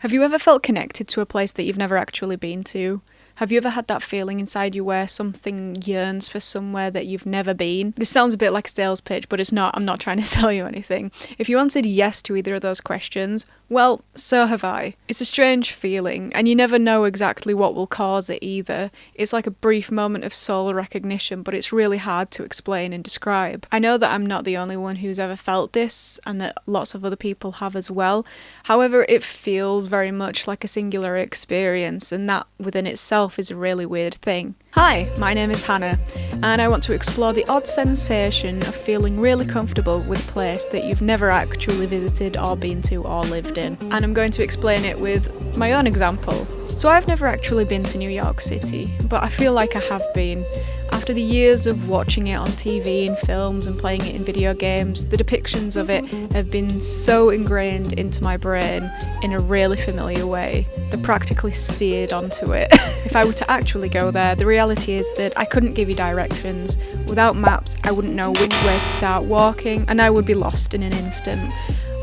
Have you ever felt connected to a place that you've never actually been to? Have you ever had that feeling inside you where something yearns for somewhere that you've never been? This sounds a bit like a sales pitch, but it's not. I'm not trying to sell you anything. If you answered yes to either of those questions, well, so have I. It's a strange feeling, and you never know exactly what will cause it either. It's like a brief moment of soul recognition, but it's really hard to explain and describe. I know that I'm not the only one who's ever felt this, and that lots of other people have as well. However, it feels very much like a singular experience, and that within itself is a really weird thing. Hi, my name is Hannah, and I want to explore the odd sensation of feeling really comfortable with a place that you've never actually visited or been to or lived in. And I'm going to explain it with my own example. So I've never actually been to New York City, but I feel like I have been. After the years of watching it on TV and films and playing it in video games, the depictions of it have been so ingrained into my brain in a really familiar way. They're practically seared onto it. If I were to actually go there, the reality is that I couldn't give you directions. Without maps, I wouldn't know which way to start walking, and I would be lost in an instant.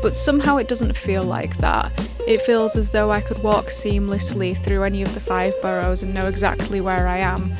But somehow it doesn't feel like that. It feels as though I could walk seamlessly through any of the 5 boroughs and know exactly where I am.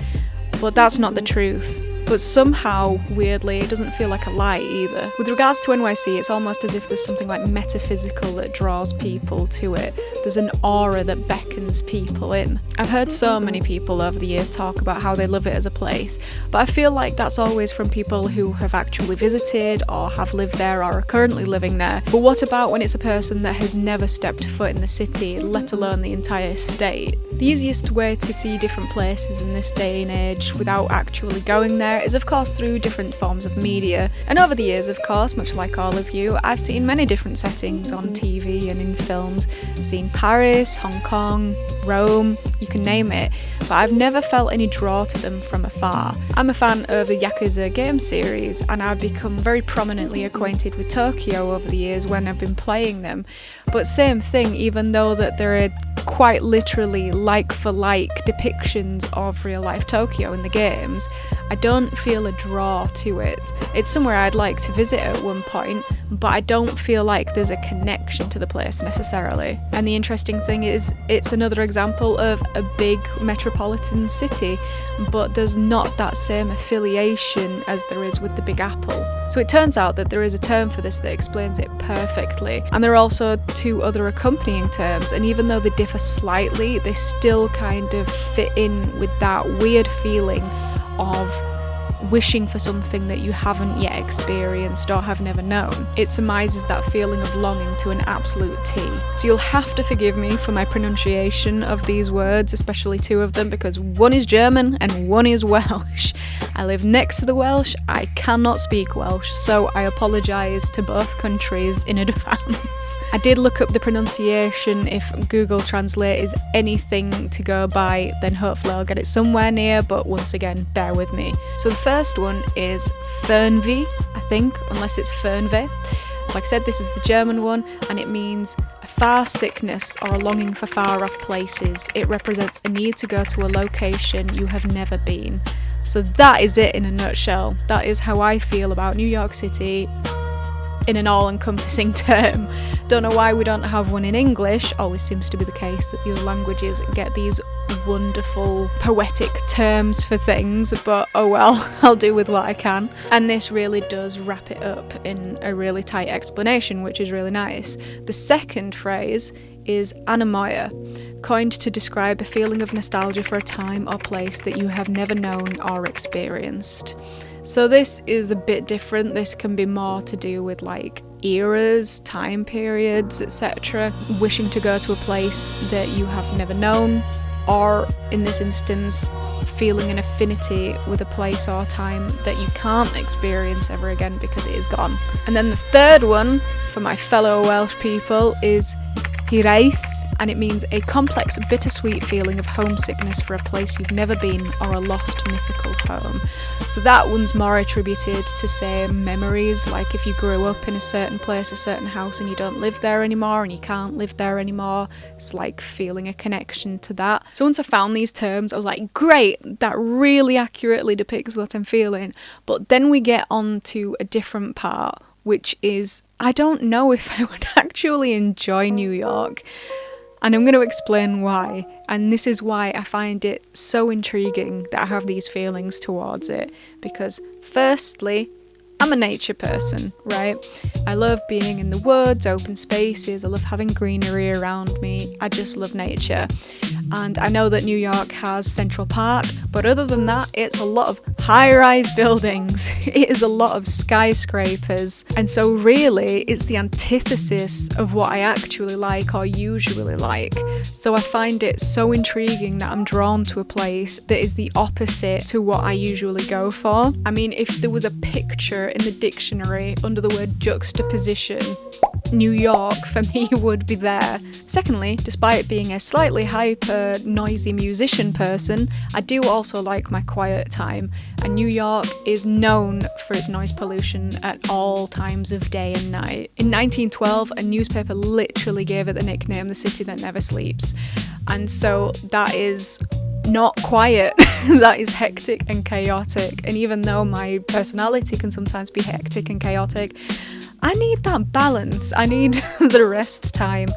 But that's not the truth. But somehow, weirdly, it doesn't feel like a lie either. With regards to NYC, it's almost as if there's something like metaphysical that draws people to it. There's an aura that beckons people in. I've heard so many people over the years talk about how they love it as a place, but I feel like that's always from people who have actually visited or have lived there or are currently living there. But what about when it's a person that has never stepped foot in the city, let alone the entire state? The easiest way to see different places in this day and age without actually going there is of course through different forms of media. And over the years, of course, much like all of you, I've seen many different settings on TV and in films. I've seen Paris, Hong Kong, Rome, you can name it, but I've never felt any draw to them from afar. I'm a fan of the Yakuza game series, and I've become very prominently acquainted with Tokyo over the years when I've been playing them. But same thing, even though that there are quite literally like-for-like depictions of real-life Tokyo in the games, I don't feel a draw to it. It's somewhere I'd like to visit at one point, but I don't feel like there's a connection to the place necessarily. And the interesting thing is, it's another example of a big metropolitan city, but there's not that same affiliation as there is with the Big Apple. So it turns out that there is a term for this that explains it perfectly, and there are also 2 other accompanying terms, and even though they differ slightly, they still kind of fit in with that weird feeling of wishing for something that you haven't yet experienced or have never known. It surmises that feeling of longing to an absolute T. So you'll have to forgive me for my pronunciation of these words, especially 2 of them, because one is German and one is Welsh. I live next to the Welsh, I cannot speak Welsh, so I apologise to both countries in advance. I did look up the pronunciation. If Google Translate is anything to go by, then hopefully I'll get it somewhere near, but once again, bear with me. So the first one is Fernweh, I think, unless it's Fernweh. Like I said, this is the German one, and it means a far sickness or a longing for far off places. It represents a need to go to a location you have never been. So that is it in a nutshell. That is how I feel about New York City in an all-encompassing term. Don't know why we don't have one in English. Always seems to be the case that the other languages get these wonderful poetic terms for things, but oh well, I'll do with what I can. And this really does wrap it up in a really tight explanation, which is really nice. The second phrase is anemoia, coined to describe a feeling of nostalgia for a time or place that you have never known or experienced. So this is a bit different. This can be more to do with like eras, time periods, etc. Wishing to go to a place that you have never known, or in this instance, feeling an affinity with a place or time that you can't experience ever again because it is gone. And then the third one, for my fellow Welsh people, is hiraeth, and it means a complex, bittersweet feeling of homesickness for a place you've never been or a lost mythical home. So that one's more attributed to, say, memories, like if you grew up in a certain place, a certain house, and you don't live there anymore and you can't live there anymore, it's like feeling a connection to that. So once I found these terms, I was like, great, that really accurately depicts what I'm feeling. But then we get on to a different part, which is, I don't know if I would actually enjoy New York. And I'm going to explain why. And this is why I find it so intriguing that I have these feelings towards it. Because firstly, I'm a nature person, right? I love being in the woods, open spaces. I love having greenery around me. I just love nature. And I know that New York has Central Park, but other than that, it's a lot of high-rise buildings. It is a lot of skyscrapers. And so really, it's the antithesis of what I actually like or usually like. So I find it so intriguing that I'm drawn to a place that is the opposite to what I usually go for. I mean, if there was a picture in the dictionary under the word juxtaposition, New York for me would be there. Secondly, despite being a slightly hyper noisy musician person, I do also like my quiet time, and New York is known for its noise pollution at all times of day and night. In 1912, a newspaper literally gave it the nickname the city that never sleeps, and so that is not quiet. That is hectic and chaotic, and even though my personality can sometimes be hectic and chaotic, I need that balance. I need the rest time,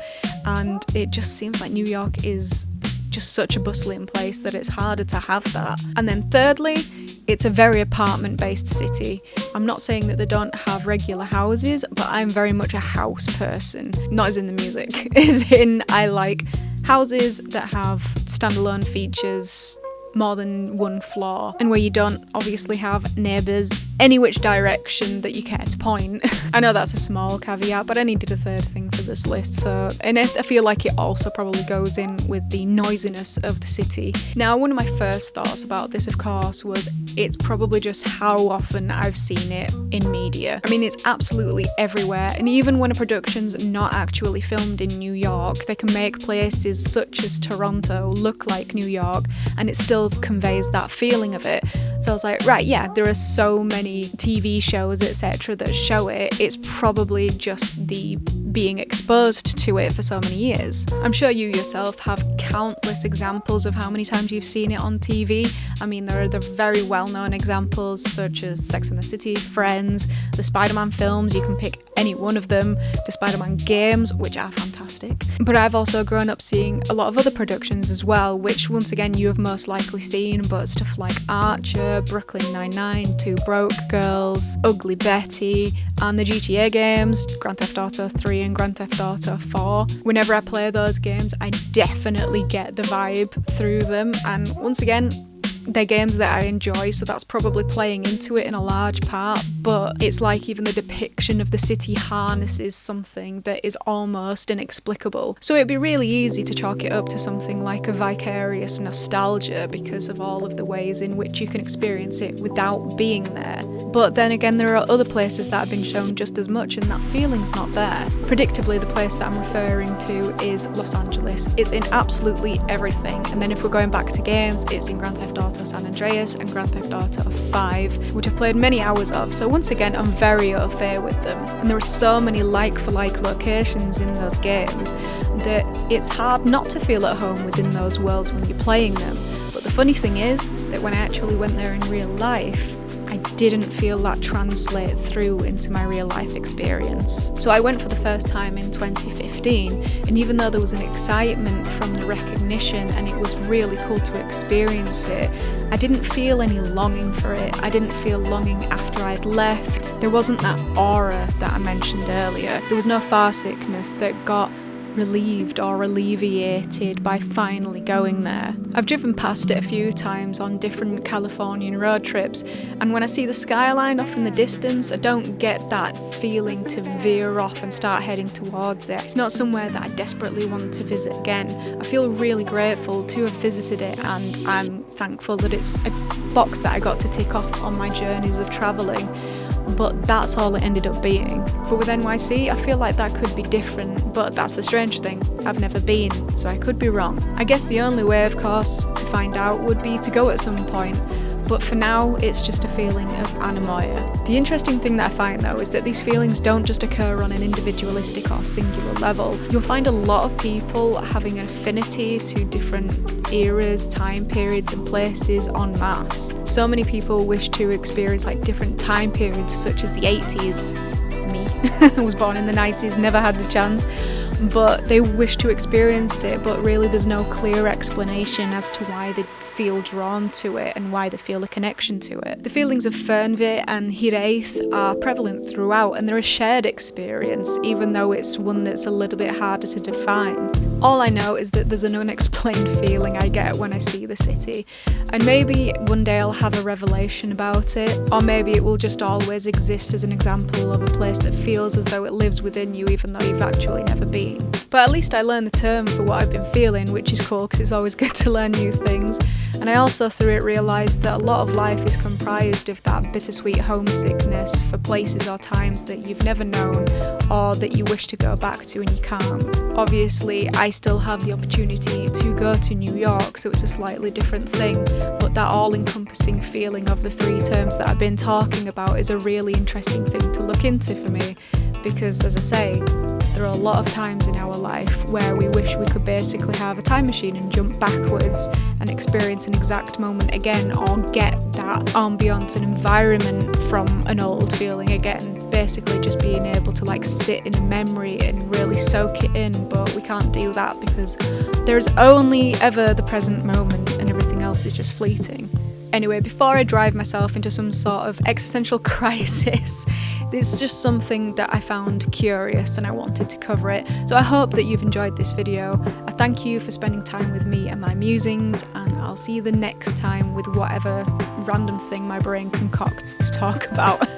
and it just seems like New York is just such a bustling place that it's harder to have that. And then thirdly, it's a very apartment-based city. I'm not saying that they don't have regular houses, but I'm very much a house person. Not as in the music, as in I like houses that have standalone features, more than one floor, and where you don't obviously have neighbours any which direction that you care to point. I know that's a small caveat, but I needed a third thing for this list, so, and I feel like it also probably goes in with the noisiness of the city. Now, one of my first thoughts about this, of course, was it's probably just how often I've seen it in media. I mean, it's absolutely everywhere, and even when a production's not actually filmed in New York, they can make places such as Toronto look like New York, and it still conveys that feeling of it. So I was like, right, yeah, there are so many TV shows, etc., that show it. It's probably just the being exposed to it for so many years. I'm sure you yourself have countless examples of how many times you've seen it on TV. I mean, there are the very well-known examples such as Sex and the City, Friends, the Spider-Man films. You can pick any one of them, the Spider-Man games, which are fantastic. But I've also grown up seeing a lot of other productions as well, which once again you have most likely seen, but stuff like Archer, Brooklyn Nine-Nine, Two Broke Girls, Ugly Betty, and the GTA games, Grand Theft Auto 3 and Grand Theft Auto 4. Whenever I play those games, I definitely get the vibe through them, and once again, they're games that I enjoy, so that's probably playing into it in a large part, but it's like even the depiction of the city harnesses something that is almost inexplicable. So it'd be really easy to chalk it up to something like a vicarious nostalgia because of all of the ways in which you can experience it without being there. But then again, there are other places that have been shown just as much and that feeling's not there. Predictably, the place that I'm referring to is Los Angeles. It's in absolutely everything, and then if we're going back to games, it's in Grand Theft Auto San Andreas and Grand Theft Auto 5, which I've played many hours of, so once again I'm very au fait with them. And there are so many like-for-like locations in those games that it's hard not to feel at home within those worlds when you're playing them. But the funny thing is that when I actually went there in real life, I didn't feel that translate through into my real life experience. So I went for the first time in 2015, and even though there was an excitement from the recognition and it was really cool to experience it, I didn't feel any longing for it. I didn't feel longing after I'd left. There wasn't that aura that I mentioned earlier. There was no far sickness that got relieved or alleviated by finally going there. I've driven past it a few times on different Californian road trips, and when I see the skyline off in the distance, I don't get that feeling to veer off and start heading towards it. It's not somewhere that I desperately want to visit again. I feel really grateful to have visited it, and I'm thankful that it's a box that I got to tick off on my journeys of travelling. But that's all it ended up being. But with NYC, I feel like that could be different, but that's the strange thing. I've never been, so I could be wrong. I guess the only way, of course, to find out would be to go at some point, but for now, it's just a feeling of anemoia. The interesting thing that I find, though, is that these feelings don't just occur on an individualistic or singular level. You'll find a lot of people having an affinity to different eras, time periods and places en masse. So many people wish to experience like different time periods such as the 80s. Me. I was born in the 90s, never had the chance. but they wish to experience it, but really there's no clear explanation as to why they feel drawn to it and why they feel a connection to it. The feelings of Fernweh and Hiraeth are prevalent throughout, and they're a shared experience, even though it's one that's a little bit harder to define. All I know is that there's an unexplained feeling I get when I see the city, and maybe one day I'll have a revelation about it, or maybe it will just always exist as an example of a place that feels as though it lives within you even though you've actually never been. But at least I learned the term for what I've been feeling, which is cool because it's always good to learn new things. And I also through it realised that a lot of life is comprised of that bittersweet homesickness for places or times that you've never known or that you wish to go back to and you can't. Obviously, I still have the opportunity to go to New York, so it's a slightly different thing, but that all-encompassing feeling of the three terms that I've been talking about is a really interesting thing to look into for me, because as I say, there are a lot of times in our life where we wish we could basically have a time machine and jump backwards and experience an exact moment again, or get that ambience and environment from an old feeling again. Basically just being able to like sit in a memory and really soak it in, but we can't do that because there's only ever the present moment and everything else is just fleeting. Anyway, before I drive myself into some sort of existential crisis, it's just something that I found curious and I wanted to cover it. So I hope that you've enjoyed this video. I thank you for spending time with me and my musings, and I'll see you the next time with whatever random thing my brain concocts to talk about.